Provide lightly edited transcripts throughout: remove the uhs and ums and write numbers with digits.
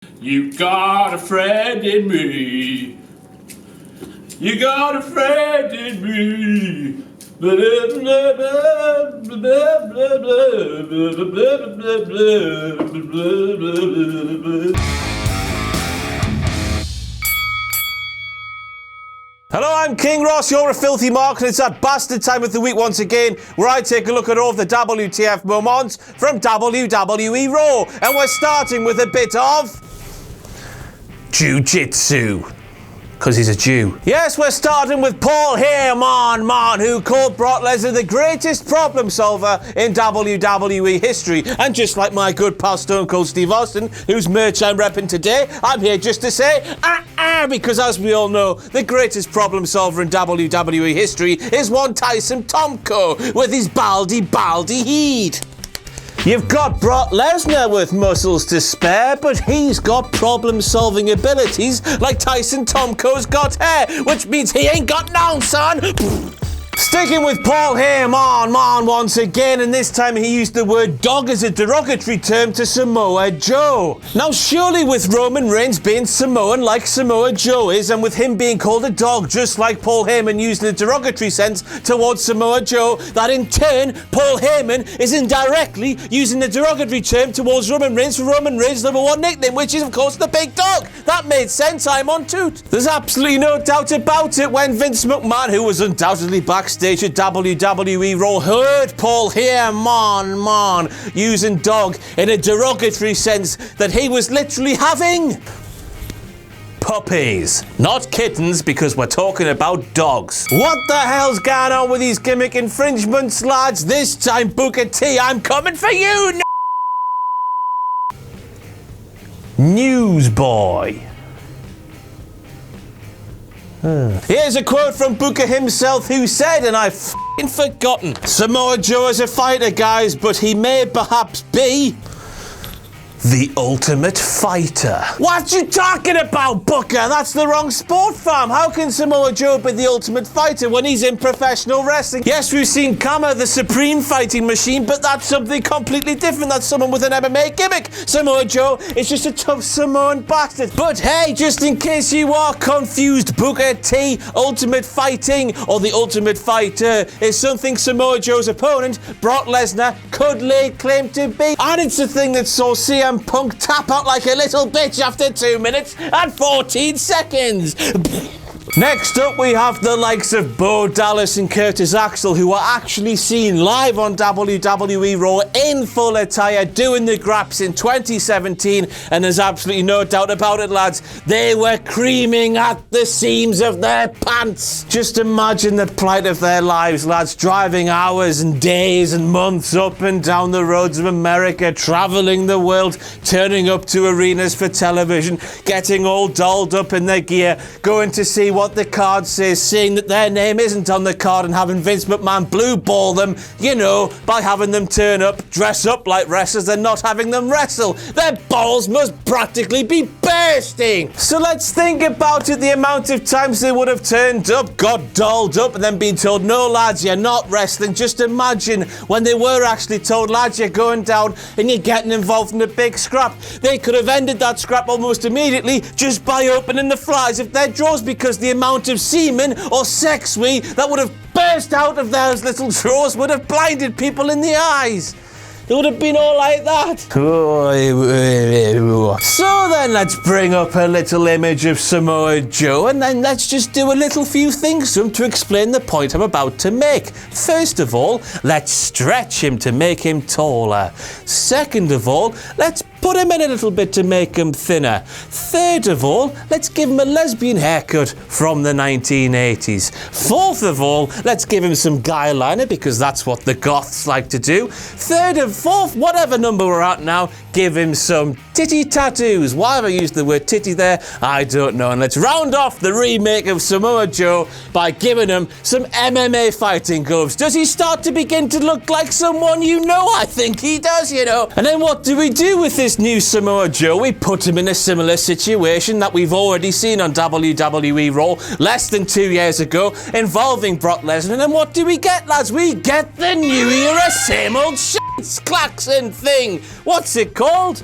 You got a friend in me. You got a friend in me. Hello, I'm King Ross, you're a filthy mark, and it's that bastard time of the week once again where I take a look at all of the WTF Moments from WWE Raw. And we're starting with a bit of Jiu-Jitsu. Because he's a Jew. Yes, we're starting with Paul Heyman, who called Brock Lesnar the greatest problem solver in WWE history. And just like my good pal Stone Cold Steve Austin, whose merch I'm repping today, I'm here just to say, because as we all know, the greatest problem solver in WWE history is one Tyson Tomko with his baldy heat. You've got Brock Lesnar with muscles to spare, but he's got problem-solving abilities like Tyson Tomko's got hair, which means he ain't got none, son! Sticking with Paul Heyman once again, and this time he used the word dog as a derogatory term to Samoa Joe. Now surely with Roman Reigns being Samoan like Samoa Joe is, and with him being called a dog just like Paul Heyman used in a derogatory sense towards Samoa Joe, that in turn Paul Heyman is indirectly using the derogatory term towards Roman Reigns for Roman Reigns' #1 nickname, which is of course the big dog. That made sense, I'm on toot. There's absolutely no doubt about it when Vince McMahon, who was undoubtedly backstage at WWE Raw, heard Paul Heyman using dog in a derogatory sense that he was literally having puppies. Not kittens, because we're talking about dogs. What the hell's going on with these gimmick infringements, lads? This time, Booker T, I'm coming for you! Newsboy. Here's a quote from Booker himself, who said, and I've f***ing forgotten, Samoa Joe is a fighter, guys, but he may perhaps be the ultimate fighter. What you talking about, Booker? That's the wrong sport, fam. How can Samoa Joe be the ultimate fighter when he's in professional wrestling? Yes, we've seen Kama, the supreme fighting machine, but that's something completely different. That's someone with an MMA gimmick. Samoa Joe is just a tough Samoan bastard. But hey, just in case you are confused, Booker T, ultimate fighting, or the ultimate fighter, is something Samoa Joe's opponent, Brock Lesnar, could lay claim to be. And it's the thing that saw CM Punk tap out like a little bitch after 2 minutes and 14 seconds. Next up, we have the likes of Bo Dallas and Curtis Axel, who are actually seen live on WWE Raw in full attire doing the graps in 2017, and there's absolutely no doubt about it, lads. They were creaming at the seams of their pants. Just imagine the plight of their lives, lads, driving hours and days and months up and down the roads of America, traveling the world, turning up to arenas for television, getting all dolled up in their gear, going to see what the card says, seeing that their name isn't on the card, and having Vince McMahon blue ball them, you know, by having them turn up, dress up like wrestlers and not having them wrestle. Their balls must practically be bursting. So let's think about it, the amount of times they would have turned up, got dolled up, and then been told, no lads, you're not wrestling. Just imagine when they were actually told, lads, you're going down and you're getting involved in a big scrap. They could have ended that scrap almost immediately just by opening the flies of their drawers, because the amount of semen or sex that would have burst out of those little drawers would have blinded people in the eyes. It would have been all like that. So then let's bring up a little image of Samoa Joe, and then let's just do a little few things to him to explain the point I'm about to make. First of all, let's stretch him to make him taller. Second of all, let's put him in a little bit to make him thinner. Third of all, let's give him a lesbian haircut from the 1980s. Fourth of all, let's give him some guy liner, because that's what the goths like to do. Third and fourth, whatever number we're at now, give him some titty tattoos. Why have I used the word titty there? I don't know. And let's round off the remake of Samoa Joe by giving him some MMA fighting gloves. Does he start to begin to look like someone you know? I think he does, you know. And then what do we do with this new Samoa Joe? We put him in a similar situation that we've already seen on WWE Raw less than 2 years ago, involving Brock Lesnar. And then what do we get, lads? We get the new era same old shit Klaxon thing. What's it called?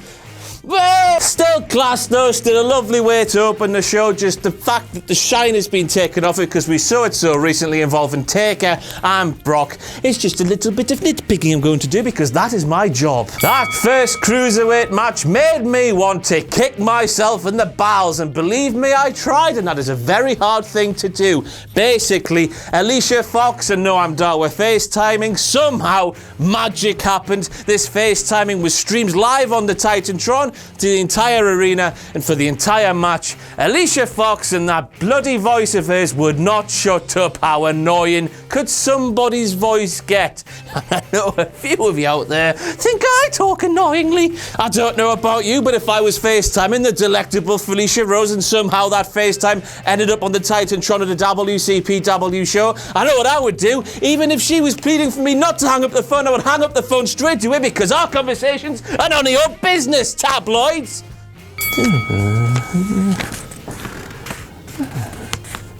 Still class though, still a lovely way to open the show. Just the fact that the shine has been taken off it because we saw it so recently involving Taker and Brock. It's just a little bit of nitpicking I'm going to do because that is my job. That first cruiserweight match made me want to kick myself in the bowels, and believe me, I tried, and that is a very hard thing to do. Basically, Alicia Fox and Noam Dar were FaceTiming. Somehow, magic happened. This FaceTiming was streamed live on the Titantron to the entire arena, and for the entire match, Alicia Fox and that bloody voice of hers would not shut up. How annoying could somebody's voice get? I know a few of you out there think I talk annoyingly. I don't know about you, but if I was FaceTiming the delectable Felicia Rose and somehow that FaceTime ended up on the Titantron of the WCPW show, I know what I would do. Even if she was pleading for me not to hang up the phone, I would hang up the phone straight away because our conversations are none of your business, tabloids.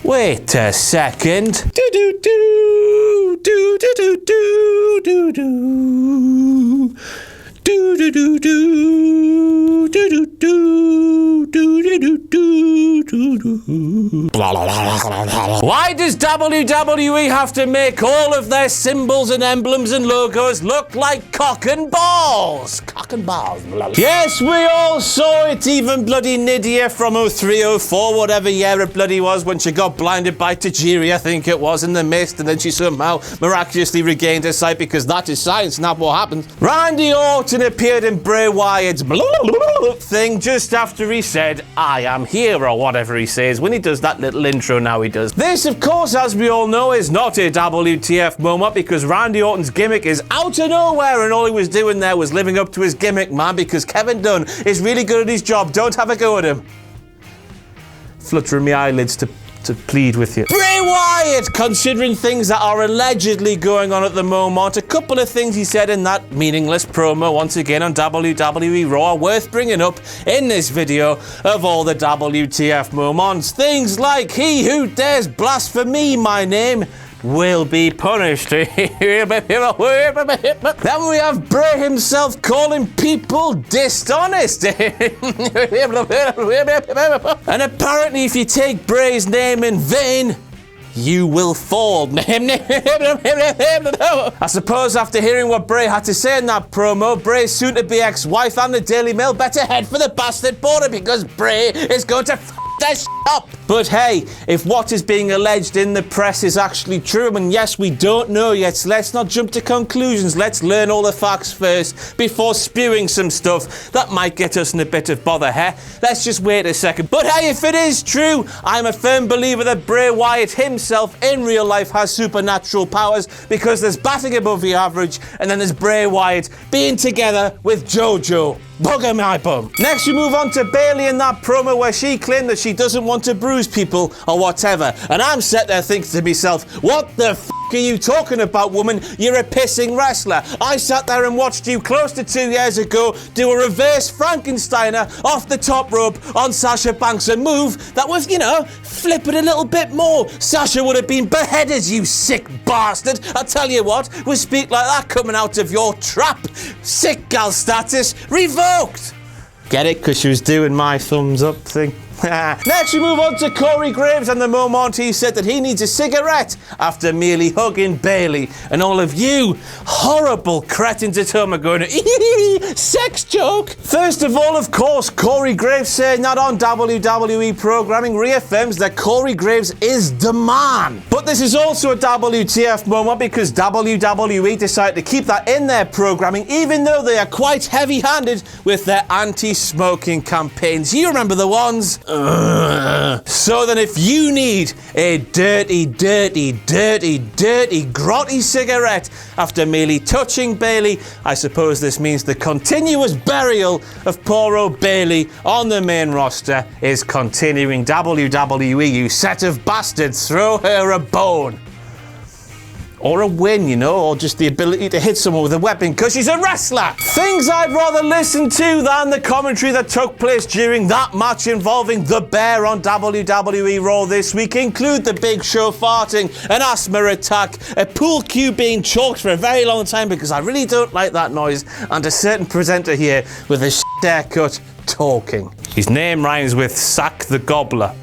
Wait a second. Do do do do do do do do do. Do do do do do do do do do do do do. Why does WWE have to make all of their symbols and emblems and logos look like cock and balls? Cock and balls. Yes, we all saw it. Even bloody Nydia from 03, 04, whatever year it bloody was, when she got blinded by Tajiri, I think it was, in the mist, and then she somehow miraculously regained her sight because that is science, not what happens. Randy Orton appeared in Bray Wyatt's thing just after he said, "I am here," or whatever he says when he does that little intro now he does. This, of course, as we all know, is not a WTF moment because Randy Orton's gimmick is out of nowhere, and all he was doing there was living up to his gimmick, man, because Kevin Dunn is really good at his job. Don't have a go at him. Fluttering my eyelids to plead with you. Bray Wyatt, considering things that are allegedly going on at the moment, a couple of things he said in that meaningless promo once again on WWE Raw are worth bringing up in this video of all the WTF moments. Things like, "He who dares blaspheme my name will be punished." Then we have Bray himself calling people dishonest. And apparently if you take Bray's name in vain, you will fall. I suppose after hearing what Bray had to say in that promo, Bray's soon-to-be ex-wife and the Daily Mail better head for the bastard border because Bray is going to this up. But hey, if what is being alleged in the press is actually true, and yes, we don't know yet, so let's not jump to conclusions. Let's learn all the facts first before spewing some stuff that might get us in a bit of bother, hey? Let's just wait a second. But hey, if it is true, I'm a firm believer that Bray Wyatt himself in real life has supernatural powers, because there's batting above the average, and then there's Bray Wyatt being together with JoJo. Bugger my bum. Next we move on to Bayley in that promo where she claimed that she doesn't want to bruise people or whatever. And I'm sat there thinking to myself, what the f*** are you talking about, woman? You're a pissing wrestler. I sat there and watched you close to 2 years ago do a reverse Frankensteiner off the top rope on Sasha Banks, a move that was, you know, flip it a little bit more. Sasha would have been beheaded, you sick bastard. I tell you what, we speak like that coming out of your trap. Sick gal status revoked. Get it? Because she was doing my thumbs up thing. Next we move on to Corey Graves and the moment he said that he needs a cigarette after merely hugging Bayley. And all of you horrible cretins at home are going, sex joke. First of all, of course, Corey Graves saying that on WWE programming reaffirms that Corey Graves is the man. But this is also a WTF moment because WWE decided to keep that in their programming even though they are quite heavy-handed with their anti-smoking campaigns. You remember the ones? So then if you need a dirty, grotty cigarette after merely touching Bayley, I suppose this means the continuous burial of poor old Bayley on the main roster is continuing. WWE, you set of bastards, throw her a bone. Or a win, you know, or just the ability to hit someone with a weapon because she's a wrestler. Things I'd rather listen to than the commentary that took place during that match involving The Bear on WWE Raw this week include the Big Show farting, an asthma attack, a pool cue being choked for a very long time because I really don't like that noise, and a certain presenter here with a haircut talking. His name rhymes with Sack the Gobbler.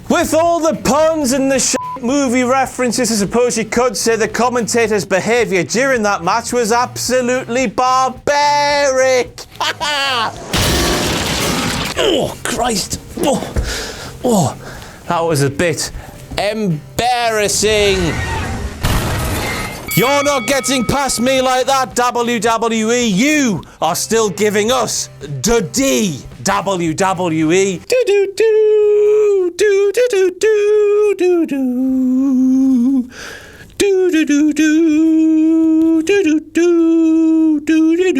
With all the puns and the movie references, I suppose you could say the commentator's behaviour during that match was absolutely barbaric. Oh, Christ. Oh, that was a bit embarrassing. You're not getting past me like that, WWE. You are still giving us the D, WWE. Do-do-do, do-do-do-do, do-do. Do-do-do-do, do-do-do, do-do-do-do.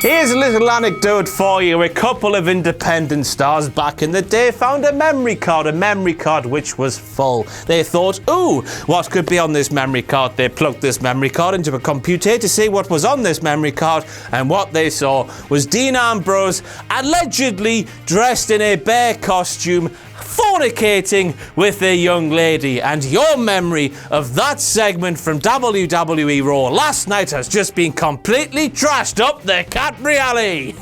Here's a little anecdote for you. A couple of independent stars back in the day found a memory card which was full. They thought, ooh, what could be on this memory card? They plugged this memory card into a computer to see what was on this memory card, and what they saw was Dean Ambrose allegedly dressed in a bear costume fornicating with a young lady. And your memory of that segment from WWE Raw last night has just been completely trashed up the Cadbury Alley.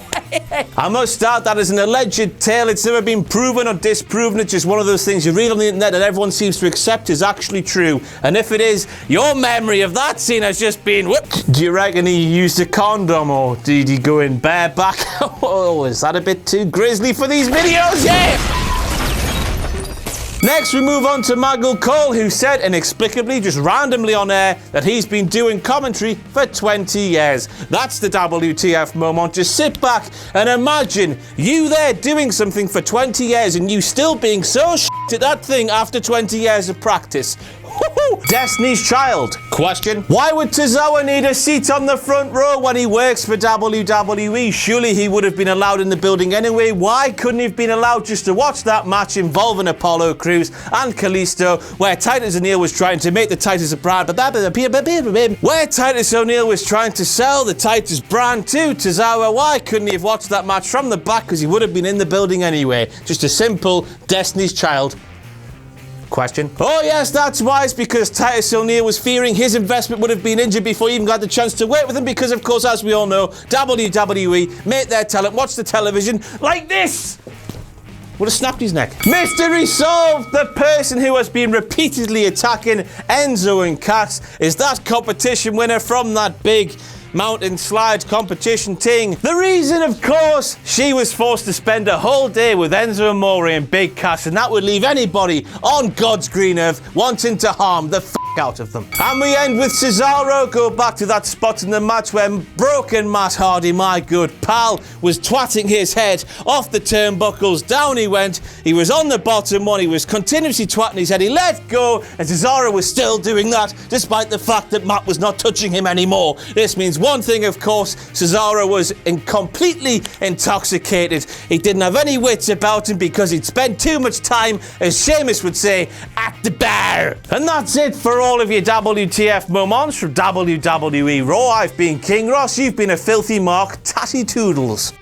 I must start that as an alleged tale. It's never been proven or disproven. It's just one of those things you read on the internet that everyone seems to accept is actually true. And if it is, your memory of that scene has just been whooped. Do you reckon he used a condom, or did he go in bareback? Oh, is that a bit too grisly for these videos? Yeah! Next, we move on to Michael Cole, who said inexplicably, just randomly on air, that he's been doing commentary for 20 years. That's the WTF moment. Just sit back and imagine you there doing something for 20 years and you still being so shit at that thing after 20 years of practice. Destiny's Child. Question: why would Tozawa need a seat on the front row when he works for WWE? Surely he would have been allowed in the building anyway. Why couldn't he have been allowed just to watch that match involving Apollo Crews and Kalisto, where Titus O'Neil was trying to make the Titus a brand, where Titus O'Neil was trying to sell the Titus brand to Tozawa? Why couldn't he have watched that match from the back? Because he would have been in the building anyway. Just a simple Destiny's Child question. Oh yes, that's wise, because Titus O'Neil was fearing his investment would have been injured before he even got the chance to work with him, because of course, as we all know, WWE make their talent watch the television like this. Would have snapped his neck. Mystery solved! The person who has been repeatedly attacking Enzo and Cass is that competition winner from that big mountain slide competition thing. The reason, of course, she was forced to spend a whole day with Enzo Amore and Big Cass, and that would leave anybody on God's green earth wanting to harm the out of them. And we end with Cesaro. Go back to that spot in the match where broken Matt Hardy, my good pal, was twatting his head off the turnbuckles. Down he went. He was on the bottom one. He was continuously twatting his head. He let go, and Cesaro was still doing that despite the fact that Matt was not touching him anymore. This means one thing, of course: Cesaro was completely intoxicated. He didn't have any wits about him because he'd spent too much time, as Sheamus would say, at the bar. And that's it for all of your WTF moments from WWE Raw. I've been King Ross. You've been a filthy Mark. Tatty toodles.